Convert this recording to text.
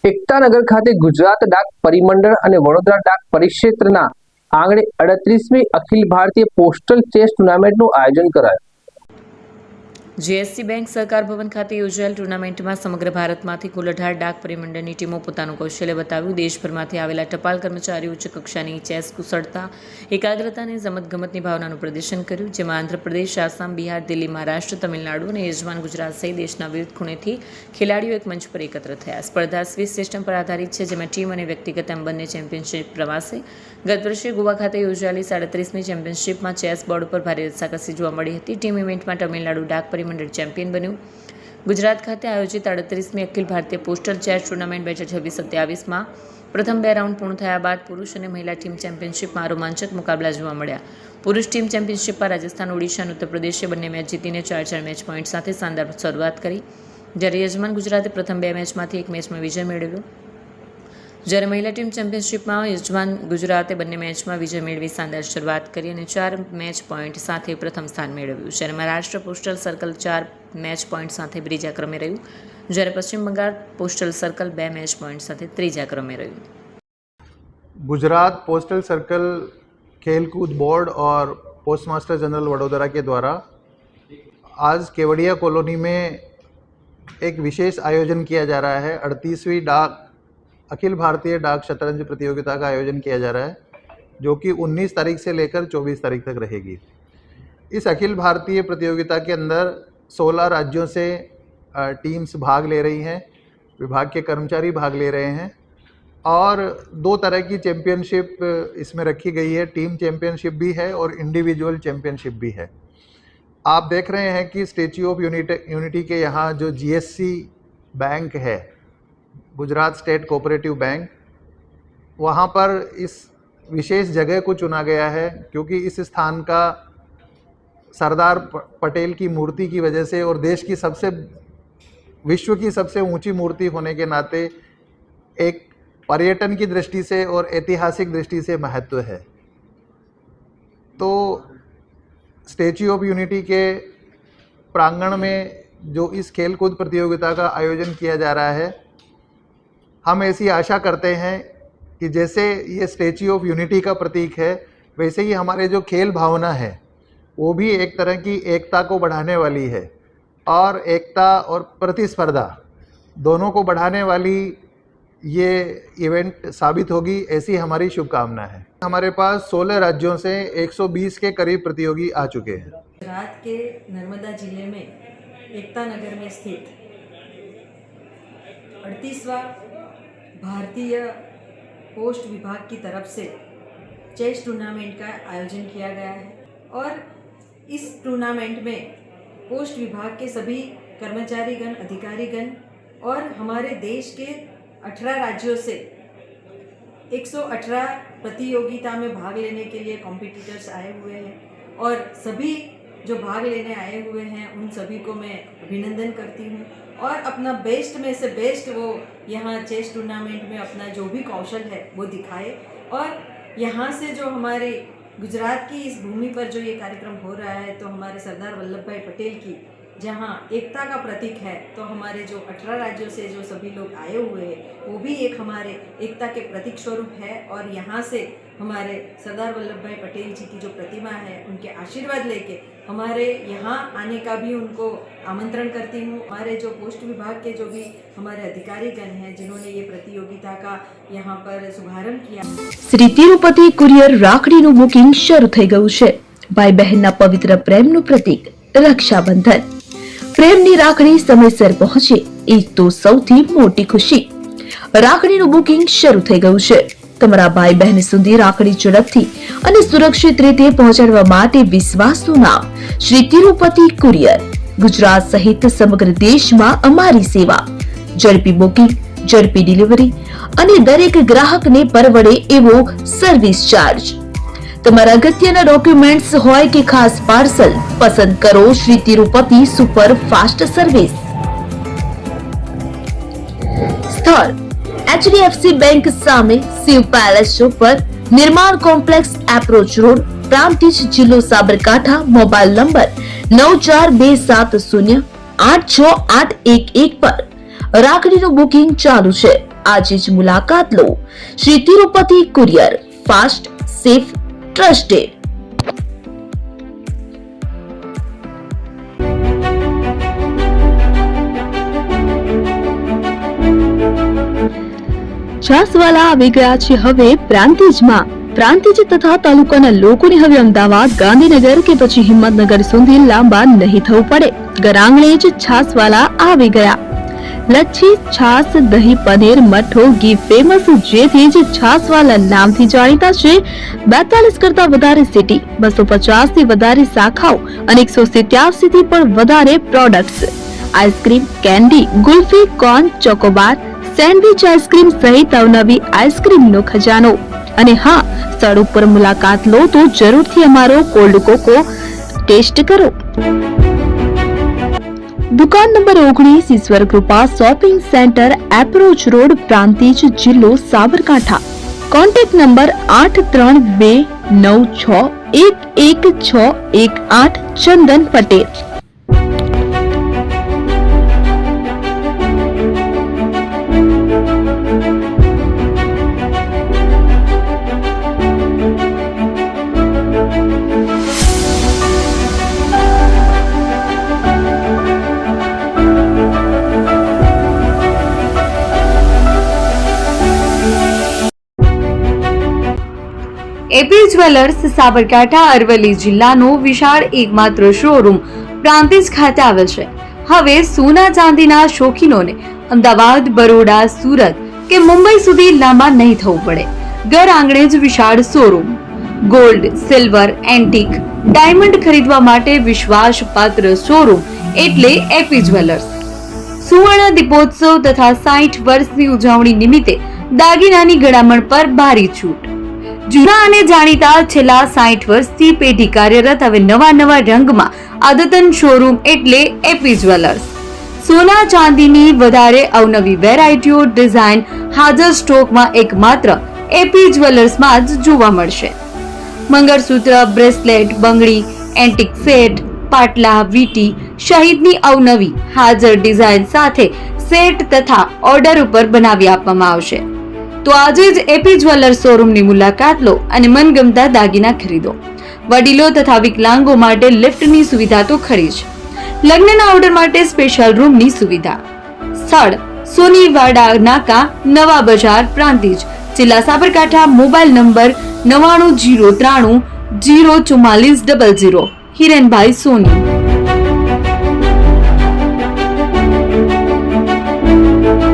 એકતાનગર ખાતે ગુજરાત ડાક પરિમંડળ અને વડોદરા ડાક પરિક્ષેત્રના આંગણે 38મી અખિલ ભારતીય પોસ્ટલ ચેસ ટુર્નામેન્ટનું આયોજન કરાયું। જીએસસી બેંક સહકાર ભવન ખાતે યોજાયેલ ટુર્નામેન્ટમાં સમગ્ર ભારતમાંથી કુલ 18 ડાક પરિમંડળની ટીમો પોતાનું કૌશલ્ય બતાવ્યું। દેશભરમાંથી આવેલા ટપાલ કર્મચારીઓ ઉચ્ચ કક્ષાની ચેસ કુશળતા, એકાગ્રતા અને રમતગમતની ભાવનાનું પ્રદર્શન કર્યું, જેમાં આંધ્રપ્રદેશ, આસામ, બિહાર, દિલ્હી, મહારાષ્ટ્ર, તમિલનાડુ અને યજમાન ગુજરાત સહિત દેશના વિવિધ ખૂણેથી ખેલાડીઓ એક મંચ પર એકત્ર થયા। સ્પર્ધા સ્વિસ સિસ્ટમ પર આધારિત છે, જેમાં ટીમ અને વ્યક્તિગત એમ બંને ચેમ્પિયનશિપ પ્રવાસે ગત વર્ષે ગોવા ખાતે યોજાયેલી 37મી ચેમ્પિયનશિપમાં ચેસ બોર્ડ ઉપર ભારે રસાકસી જોવા મળી હતી। ટીમ ઇવેન્ટમાં તમિલનાડુ ડાક પરિમંડળ ચેમ્પિયન બન્યું। ગુજરાત ખાતે આયોજિત 38મી Akhil Bharatiya postal chess tournament 2026-27માં પ્રથમ 2 રાઉન્ડ પૂર્ણ થયા બાદ પુરુષ અને મહિલા ટીમ ચેમ્પિયનશિપમાં રોમાંચક મુકાબલા જોવા મળ્યા। પુરુષ ટીમ ચેમ્પિયનશિપમાં રાજસ્થાન, ઓડિશા અને ઉત્તર પ્રદેશે બંને મેચ જીતીને 4-4 મેચ પોઈન્ટ સાથે શાનદાર શરૂઆત કરી, જ્યારે યજમાન ગુજરાતે પ્રથમ 2 મેચમાંથી એક મેચમાં વિજય મેળવ્યો। જ્યારે મહિલા ટીમ ચેમ્પિયનશિપમાં યજમાન ગુજરાતે બંને મેચમાં વિજય મેળવી શાનદાર શરૂઆત કરી અને 4 મેચ પોઈન્ટ સાથે પ્રથમ સ્થાન મેળવ્યું। જ્યારે Maharashtra postal circle 4 match point સાથે બીજા ક્રમે રહ્યું, જ્યારે Paschim Bangal postal circle 2 match point સાથે ત્રીજા ક્રમે રહ્યું। गुजरात पोस्टल सर्कल खेलकूद बोर्ड और पोस्ट मास्टर जनरल वडोदरा के द्वारा आज केवड़िया कॉलोनी में एक विशेष आयोजन किया जा रहा है। 38वीं डाक अखिल भारतीय डाक शतरंज प्रतियोगिता का आयोजन किया जा रहा है, जो कि 19 तारीख से लेकर 24 तारीख तक रहेगी। इस अखिल भारतीय प्रतियोगिता के अंदर 16 राज्यों से टीम्स भाग ले रही हैं, विभाग के कर्मचारी भाग ले रहे हैं और 2 तरह की चैम्पियनशिप इसमें रखी गई है। टीम चैम्पियनशिप भी है और इंडिविजुअल चैम्पियनशिप भी है। आप देख रहे हैं कि स्टैच्यू ऑफ यूनिटी के यहाँ जो जीएससी बैंक है, गुजरात स्टेट कोऑपरेटिव बैंक, वहाँ पर इस विशेष जगह को चुना गया है क्योंकि इस स्थान का सरदार पटेल की मूर्ति की वजह से और देश की विश्व की सबसे ऊंची मूर्ति होने के नाते एक पर्यटन की दृष्टि से और ऐतिहासिक दृष्टि से महत्व है। तो स्टैच्यू ऑफ यूनिटी के प्रांगण में जो इस खेलकूद प्रतियोगिता का आयोजन किया जा रहा है, हम ऐसी आशा करते हैं कि जैसे ये स्टैच्यू ऑफ यूनिटी का प्रतीक है, वैसे ही हमारे जो खेल भावना है वो भी एक तरह की एकता को बढ़ाने वाली है और एकता और प्रतिस्पर्धा दोनों को बढ़ाने वाली ये इवेंट साबित होगी, ऐसी हमारी शुभकामना है। हमारे पास 16 राज्यों से 120 के करीब प्रतियोगी आ चुके हैं। गुजरात के नर्मदा जिले में एकता नगर में स्थित 38वां भारतीय पोस्ट विभाग की तरफ से चेस टूर्नामेंट का आयोजन किया गया है और इस टूर्नामेंट में पोस्ट विभाग के सभी कर्मचारीगण, अधिकारीगण और हमारे देश के 18 राज्यों से 118 प्रतियोगिता में भाग लेने के लिए कॉम्पिटिटर्स आए हुए हैं और सभी जो भाग लेने आए हुए हैं उन सभी को मैं अभिनंदन करती हूँ और अपना बेस्ट में से बेस्ट वो यहाँ चेस टूर्नामेंट में अपना जो भी कौशल है वो दिखाए और यहाँ से जो हमारे गुजरात की इस भूमि पर जो ये कार्यक्रम हो रहा है, तो हमारे सरदार वल्लभ भाई पटेल की जहाँ एकता का प्रतीक है, तो हमारे जो 18 राज्यों से जो सभी लोग आए हुए हैं वो भी एक हमारे एकता के प्रतीक स्वरूप है और यहाँ से हमारे सरदार वल्लभ भाई पटेल जी की जो प्रतिमा है उनके आशीर्वाद लेके हमारे यहाँ आने का भी उनको आमंत्रण करती हूँ। हमारे जो पोस्ट विभाग के जो भी हमारे अधिकारीगण हैं जिन्होंने ये प्रतियोगिता का यहाँ पर शुभारंभ किया। श्री तिरुपति कुरियर રાખડીનું બુકિંગ શરૂ થઈ ગયું છે। ભાઈ બહેનના પવિત્ર પ્રેમનું પ્રતીક રક્ષાબંધન। પ્રેમની રાખડી સમયસર પહોંચે એ તો સૌથી મોટી ખુશી। રાખડીનું બુકિંગ શરૂ થઈ ગયું છે। તમારા ભાઈ બહેન સુધી રાખડી ઝડપથી અને સુરક્ષિત રીતે પહોંચાડવા માટે વિશ્વાસનું નામ શ્રી તિરુપતિ કુરિયર। ગુજરાત સહિત સમગ્ર દેશમાં અમારી સેવા, ઝડપી બુકિંગ, ઝડપી ડિલિવરી અને દરેક ગ્રાહકને પરવડે એવો સર્વિસ ચાર્જ। તમારા અગત્યના ડોક્યુમેન્ટ્સ હોય કે ખાસ પાર્સલ, પસંદ કરો Shri Tirupati super fast service. સ્થળ HDFC बैंक सामे शिव पैलेस चौक पर, निर्माण कॉम्प्लेक्स एप्रोच रोड, प्रांतिज जिल्लो साबरकांठा। मोबाइल नंबर 9427086811 पर રાખડીનું બુકિંગ ચાલુ છે। આજે જ મુલાકાત લો. Shri Tirupati courier, fast, safe, trusted. છાસવાલા આવી ગયા છે હવે પ્રાંતિજમાં. પ્રાંતિજ તથા તાલુકાના લોકોને હવે અમદાવાદ, ગાંધીનગર કે પછી હિંમતનગર સુધી લાંબા નહીં થવું પડે. ઘર આંગણે જ છાસવાલા આવી ગયા. લચ્છી, છાસ, દહીં, પનીર, મઠ્ઠો, ઘી ફેમસ, જેથી જ છાસવાલા નામથી જાણીતા છે. 42 કરતા વધારે સિટી, 250 થી વધારે શાખાઓ અને 187 થી પણ વધારે products. Ice cream, candy, kulfi, corn, Chocobar, sandwich ice cream સહિત અવનવી આઈસ્ક્રીમનો ખજાનો. અને હા, સ્થળ ઉપર મુલાકાત લો તો જરૂરથી અમારો કોલ્ડ કોકો ટેસ્ટ કરો. દુકાન number 19, Ishwar Krupa shopping centre, approach road, Prantij, જિલ્લો Sabarkantha. Contact number 8329611618, Chandan Patel. AP jewellers Sabarkantha Aravalli જિલ્લાનો વિશાળ એકમાત્ર શોરૂમ પ્રાંતિજ ખાતે આવેલ છે. હવે સોના ચાંદીના શોખીનોને અમદાવાદ, બરોડા, સુરત કે મુંબઈ સુધી લાંબા નહીં થવું પડે. ઘર આંગણે જ વિશાળ showroom. Gold, silver, antique, diamond ખરીદવા માટે વિશ્વાસપાત્ર શોરૂમ એટલે એપી જ્વેલર્સ. સુવર્ણ દીપોત્સવ તથા 60 વર્ષની ઉજવણી નિમિત્તે દાગીનાની ગળામણ પર ભારી છૂટ. જૂના અને જાણીતા છેલ્લા 60 વર્ષથી પેઢી કાર્યરત હવે નવા રંગમાં અદ્યતન શોરૂમ એટલે એપી જ્વેલર્સ. સોના ચાંદીની વધારે અવનવી વેરાયટીઓ, ડિઝાઇન હાજર સ્ટોકમાં એકમાત્ર એપી જ્વેલર્સમાં જ જોવા મળશે. મંગળસૂત્ર, બ્રેસલેટ, બંગડી, એન્ટિક સેટ, પાટલા, વીટી સહિતની અવનવી હાજર ડિઝાઇન સાથે સેટ તથા ઓર્ડર ઉપર બનાવી આપવામાં આવશે. તો આજે જ એપી જ્વેલર્સ શોરૂમની મુલાકાત લો અને મનગમતા દાગીના ખરીદો. વડીલો તથા વિકલાંગો માટે લિફ્ટની સુવિધા તો ખરી જ. લગ્નના ઓર્ડર માટે સ્પેશિયલ રૂમની સુવિધા. સ્થળ સોનીવાડા નાકા, નવા બજાર, પ્રાંતિજ, જિલ્લા સાબરકાંઠા. Mobile number 9903004400. હિરેનભાઈ સોની.